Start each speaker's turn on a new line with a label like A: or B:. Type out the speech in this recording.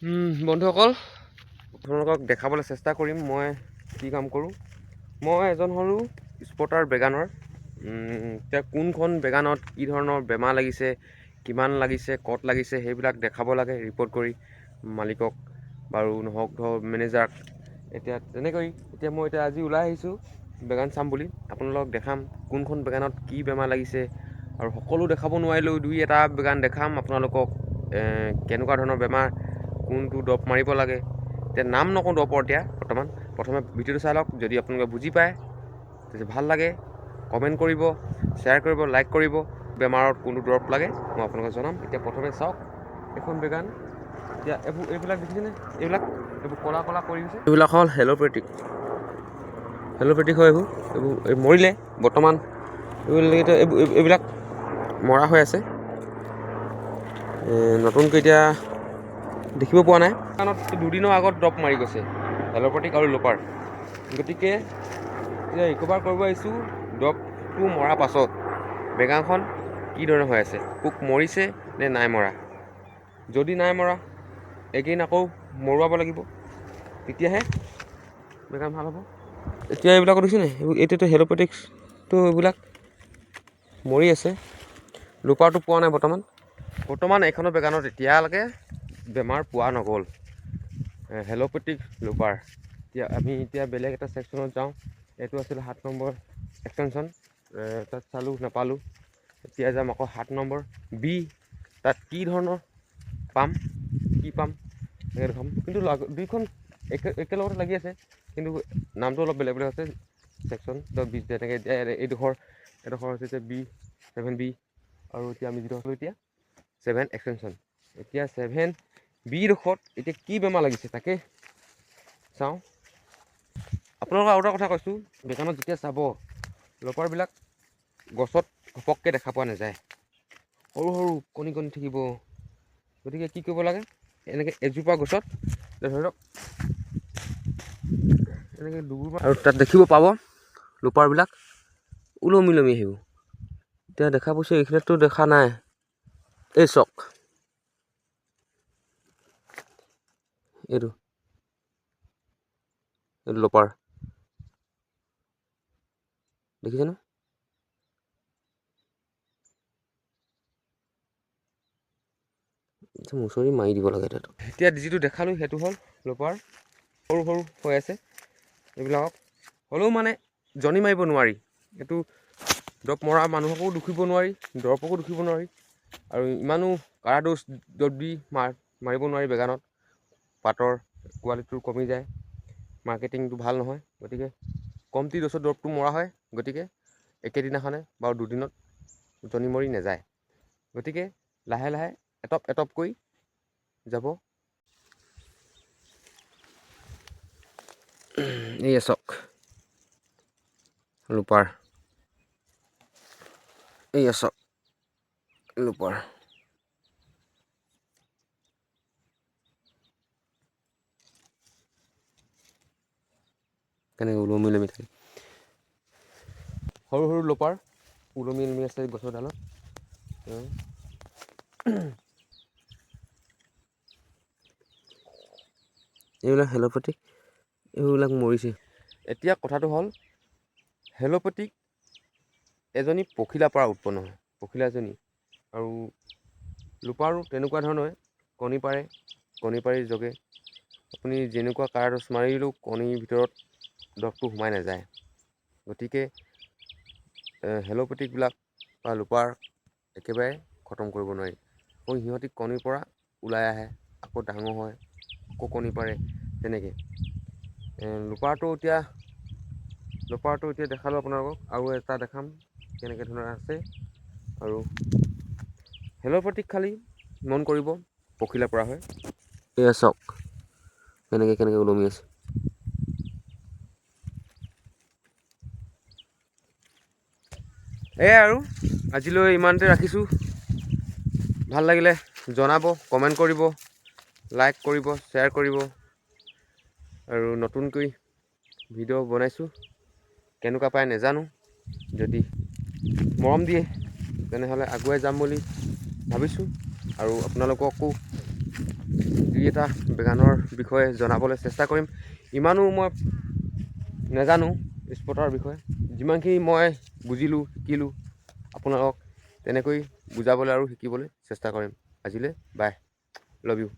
A: বন্ধুসকল, আপোনালোকক দেখাবলৈ চেষ্টা কৰিম মই কি কাম কৰোঁ। মই এজন হ'লোঁ স্পটাৰ বেগানৰ। এতিয়া কোনখন বেগানত কি ধৰণৰ বেমাৰ লাগিছে, কিমান লাগিছে, ক'ত লাগিছে সেইবিলাক দেখাব লাগে ৰিপৰ্ট কৰি মালিকক বাৰু নহওক ধৰক মেনেজাৰক। এতিয়া মই আজি ওলাই আহিছোঁ বেগান চাম বুলি। আপোনালোকক দেখাম কোনখন বেগানত কি বেমাৰ লাগিছে, আৰু সকলো দেখাব নোৱাৰিলেও দুই এটা বেগান দেখাম আপোনালোকক কেনেকুৱা ধৰণৰ বেমাৰ, কোনটো দৰৱ মাৰিব লাগে। এতিয়া নাম নকওঁ দৰৱৰ, এতিয়া বৰ্তমান প্ৰথমে ভিডিঅ'টো চাই লওক। যদি আপোনালোকে বুজি পায় তেতিয়া ভাল লাগে, কমেণ্ট কৰিব, শ্বেয়াৰ কৰিব, লাইক কৰিব। বেমাৰত কোনটো দৰৱ লাগে মই আপোনালোকক জনাম। এতিয়া প্ৰথমে চাওক এখন বেগান। এতিয়া এইবিলাক দেখিছেনে, এইবোৰ ক'লা ক'লা কৰি গৈছে, এইবিলাক হ'ল এল'পেথিক হয়। এইবোৰ মৰিলে বৰ্তমান, এইবিলাক মৰা হৈ আছে। নতুনকৈ এতিয়া দেখিব পোৱা নাই। কাৰণত দুদিনৰ আগত ড্ৰপ মাৰি গৈছে এল'পেথিক আৰু লোপাৰ। গতিকে এতিয়া ৰিকভাৰ কৰিব আহিছোঁ ড্ৰপটো মৰাৰ পাছত বেগানখন কি ধৰণৰ হৈ আছে, পোক মৰিছে নে নাই মৰা। যদি নাই মৰা এগেইন আকৌ মৰুৱাব লাগিব, তেতিয়াহে বেগান ভাল হ'ব। এতিয়া এইবিলাকত দেখিছেনে, এইটোতো এল'পেথিকটো এইবিলাক মৰি আছে, লোপাৰটো পোৱা নাই বৰ্তমান এইখনৰ বেগানত এতিয়ালৈকে বেমাৰ পোৱা নগ'ল। এল'পেথিক লোপাৰ। আমি বেলেগ এটা ছেকশ্যনত যাওঁ। এইটো আছিল 7 নম্বৰ এক্সটেনশ্যন, তাত চালোঁ নাপালোঁ। এতিয়া যাম আকৌ 7 নম্বৰ বি, তাত কি ধৰণৰ পাম এনেকৈ দেখাম। কিন্তু দুইখন একেলগতে লাগি আছে, কিন্তু নামটো অলপ বেলেগ বেলেগ আছে। ছেকশ্যন বি যেনেকৈ এতিয়া এইডোখৰ হৈছে B7B, আৰু এতিয়া আমি যিটো আছিলোঁ এতিয়া 7 এক্সটেনশ্যন। এতিয়া 7B ডোখৰত এতিয়া কি বেমাৰ লাগিছে তাকে চাওঁ। আপোনালোকক আৰু এটা কথা কৈছোঁ, বেগানত যেতিয়া চাব লোপাৰবিলাক গছত ঘপককৈ দেখা পোৱা নাযায়, সৰু সৰু কণী থাকিব। গতিকে কি কৰিব লাগে, এনেকৈ এজোপা গছত ধৰি লওক এনেকৈ দুগুৰমান, আৰু তাত দেখিব পাব লোপাৰবিলাক ওলমি আহিব। এতিয়া দেখা পাইছোঁ, এইখিনিতো দেখা নাই। এই চক এইটো লোপাৰ দেখিছেনে? মুচৰি মাৰি দিব লাগে তাত। এতিয়া যিটো দেখালোঁ সেইটো হ'ল লোপাৰ, সৰু সৰু হৈ আছে এইবিলাকক। হ'লেও মানে জনি মাৰিব নোৱাৰি। এইটো দৰৱ মৰা মানুহকো দুখিব নোৱাৰি, দৰৱকো দুখিব নোৱাৰি, আৰু ইমানো কাঢ়া ড'জ দৰৱ দি মাৰিব নোৱাৰি বেগানত। পাতৰ কোৱালিটিটো কমি যায়, মাৰ্কেটিংটো ভাল নহয়। গতিকে কমটি ড'জত দৰৱটো মৰা হয়। গতিকে একেদিনাখনে বাৰু দুদিনত জনি মৰি নাযায়। গতিকে লাহে লাহে এটপকৈ যাব। এই চাওক লোপাৰ, এই চাওক লোপাৰ। কেনেকৈ ওলমি থাকে, সৰু সৰু লোপাৰ ওলমি আছে গছৰ ডালত। এইবিলাক এল'পেথিক, এইবিলাক মৰিছে। এতিয়া কথাটো হ'ল এল'পেথিক এজনী পখিলাৰ পৰা উৎপন্ন হয়, পখিলাজনী। আৰু লোপাৰো তেনেকুৱা ধৰণে কণী পাৰে, কণী পাৰি জগে। আপুনি যেনেকুৱা কাঢ়া ড'জ মাৰিলেও কণীৰ ভিতৰত দৰৱটো সোমাই নাযায়। গতিকে এল'পেথিকবিলাক বা লোপাৰ একেবাৰে খতম কৰিব নোৱাৰি। আকৌ সিহঁতি কণীৰ পৰা ওলাই আহে, আকৌ ডাঙৰ হয়, আকৌ কণী পাৰে, তেনেকৈ। লোপাৰটো এতিয়া দেখালোঁ আপোনালোকক, আৰু এটা দেখাম কেনেকৈ ধৰণৰ আছে। আৰু এল'পেথিক খালি মন কৰিব পখিলাৰ পৰা হয়। এয়া চাওক কেনেকৈ ওলমি আছে। এয়াই আৰু আজিলৈ ইমানতে ৰাখিছোঁ। ভাল লাগিলে জনাব, কমেণ্ট কৰিব, লাইক কৰিব, শ্বেয়াৰ কৰিব। আৰু নতুনকৈ ভিডিঅ' বনাইছোঁ, কেনেকুৱা পায় নাজানো। যদি মৰম দিয়ে তেনেহ'লে আগুৱাই যাম বুলি ভাবিছোঁ। আৰু আপোনালোককো দুই এটা গানৰ বিষয়ে জনাবলৈ চেষ্টা কৰিম। ইমানো মই নাজানো স্পটৰ বিষয়ে, যিমানখিনি মই বুজিলোঁ শিকিলোঁ আপোনালোকক তেনেকৈ বুজাবলৈ আৰু শিকিবলৈ চেষ্টা কৰিম। আজিলৈ বাই, লাভ ইউ।